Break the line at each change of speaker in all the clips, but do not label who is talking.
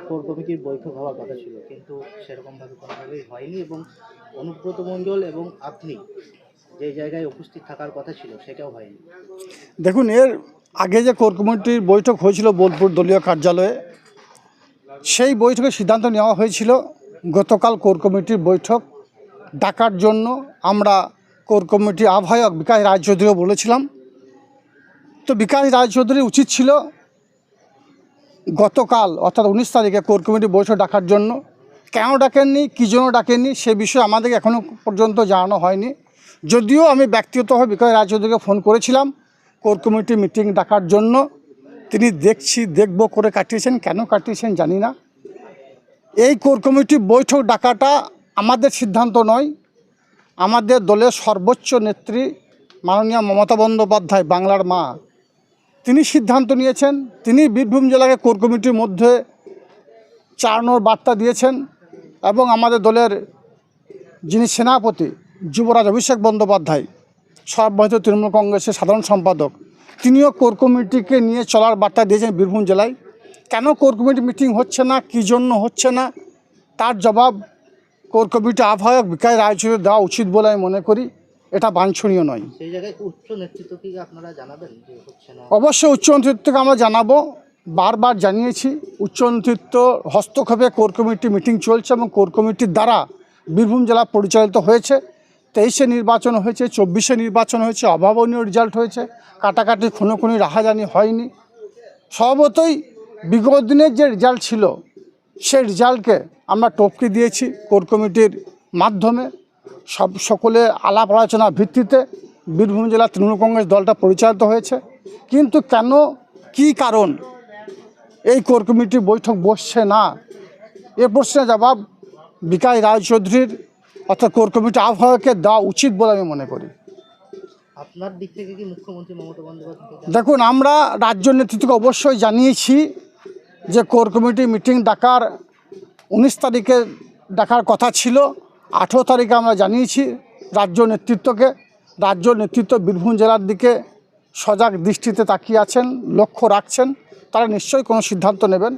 Core কমিটির বৈঠক হওয়ার কথা ছিল, কিন্তু সেরকমভাবে কোনোভাবেই হয়নি এবং অনুব্রত মণ্ডল এবং আপনি যে জায়গায় উপস্থিত থাকার কথা ছিল সেটাও হয়নি।
দেখুন, এর আগে যে কোর কমিটির বৈঠক হয়েছিল বোলপুর দলীয় কার্যালয়ে, সেই বৈঠকে সিদ্ধান্ত নেওয়া হয়েছিল গতকাল কোর কমিটির বৈঠক ডাকার জন্য। আমরা কোর কমিটির আহ্বায়ক বিকাশ রায়চৌধুরীও বলেছিলাম। তো বিকাশ রায়চৌধুরীর উচিত ছিল গতকাল অর্থাৎ 19 তারিখে কোর কমিটির বৈঠক ডাকার জন্য। কেন ডাকেননি, কী জন্য ডাকেননি সে বিষয়ে আমাদেরকে এখনও পর্যন্ত জানানো হয়নি। যদিও আমি ব্যক্তিগতভাবে বিকাশ রায়চৌধুরীকে ফোন করেছিলাম কোর কমিটি মিটিং ডাকার জন্য। তিনি দেখব করে কাটিয়েছেন, কেন কাটিয়েছেন জানি না। এই কোর কমিটি বৈঠক ডাকাটা আমাদের সিদ্ধান্ত নয়, আমাদের দলের সর্বোচ্চ নেত্রী মাননীয় মমতা বন্দ্যোপাধ্যায়, বাংলার মা, তিনি সিদ্ধান্ত নিয়েছেন। তিনি বীরভূম জেলাকে কোর কমিটির মধ্যে চালানোর বার্তা দিয়েছেন এবং আমাদের দলের যিনি সেনাপতি যুবরাজ অভিষেক বন্দ্যোপাধ্যায়, সর্বভারতীয় তৃণমূল কংগ্রেসের সাধারণ সম্পাদক, তিনিও কোর কমিটিকে নিয়ে চলার বার্তা দিয়েছেন বীরভূম জেলায়। কেন কোর কমিটি মিটিং হচ্ছে না, কী জন্য হচ্ছে না, তার জবাব কোর কমিটি আহ্বায়ক বিকাশ রায়চৌধুরী দেওয়া উচিত বলে আমি মনে করি। এটা বাঞ্ছনীয় নয়।
সেই জায়গায় উচ্চ নেতৃত্বকে আপনারা জানাবেন যে হচ্ছে না?
অবশ্যই উচ্চ নেতৃত্বকে আমরা জানাবো, বারবার জানিয়েছি। উচ্চ নেতৃত্ব হস্তক্ষেপে কোর কমিটি মিটিং চলছে এবং কোর কমিটির দ্বারা বীরভূম জেলা পরিচালিত হয়েছে। 23-এ নির্বাচন হয়েছে, 24-এ নির্বাচন হয়েছে, অভাবনীয় রেজাল্ট হয়েছে, কাটাকাটি খুনোখুনি রাহাজানি হয়নি। স্বভাবতই বিগত দিনের যে রেজাল্ট ছিল সেই রেজাল্টকে আমরা টপকে দিয়েছি কোর কমিটির মাধ্যমে। সকলে আলাপ আলোচনার ভিত্তিতে বীরভূম জেলা তৃণমূল কংগ্রেস দলটা পরিচালিত হয়েছে। কিন্তু কেন, কী কারণ এই কোর কমিটির বৈঠক বসছে না, এ প্রশ্নের জবাব বিকাশ রায়চৌধুরীর অর্থাৎ কোর কমিটি আহ্বায়কের দেওয়া উচিত বলে আমি মনে করি।
আপনার দিক থেকে কি মুখ্যমন্ত্রী মমতা বন্দ্যোপাধ্যায়?
দেখুন, আমরা রাজ্য নেতৃত্বকে অবশ্যই জানিয়েছি যে কোর কমিটি মিটিং ডাকার 19 তারিখে ডাকার কথা ছিল। 18 তারিখে আমরা জানিয়েছি রাজ্য নেতৃত্বকে। রাজ্য নেতৃত্ব বীরভূম জেলার দিকে সজাগ দৃষ্টিতে তাকিয়ে আছেন, লক্ষ্য রাখছেন। তারা নিশ্চয়ই কোনো সিদ্ধান্ত নেবেন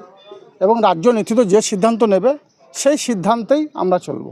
এবং রাজ্য নেতৃত্ব যে সিদ্ধান্ত নেবে সেই সিদ্ধান্তেই আমরা চলব।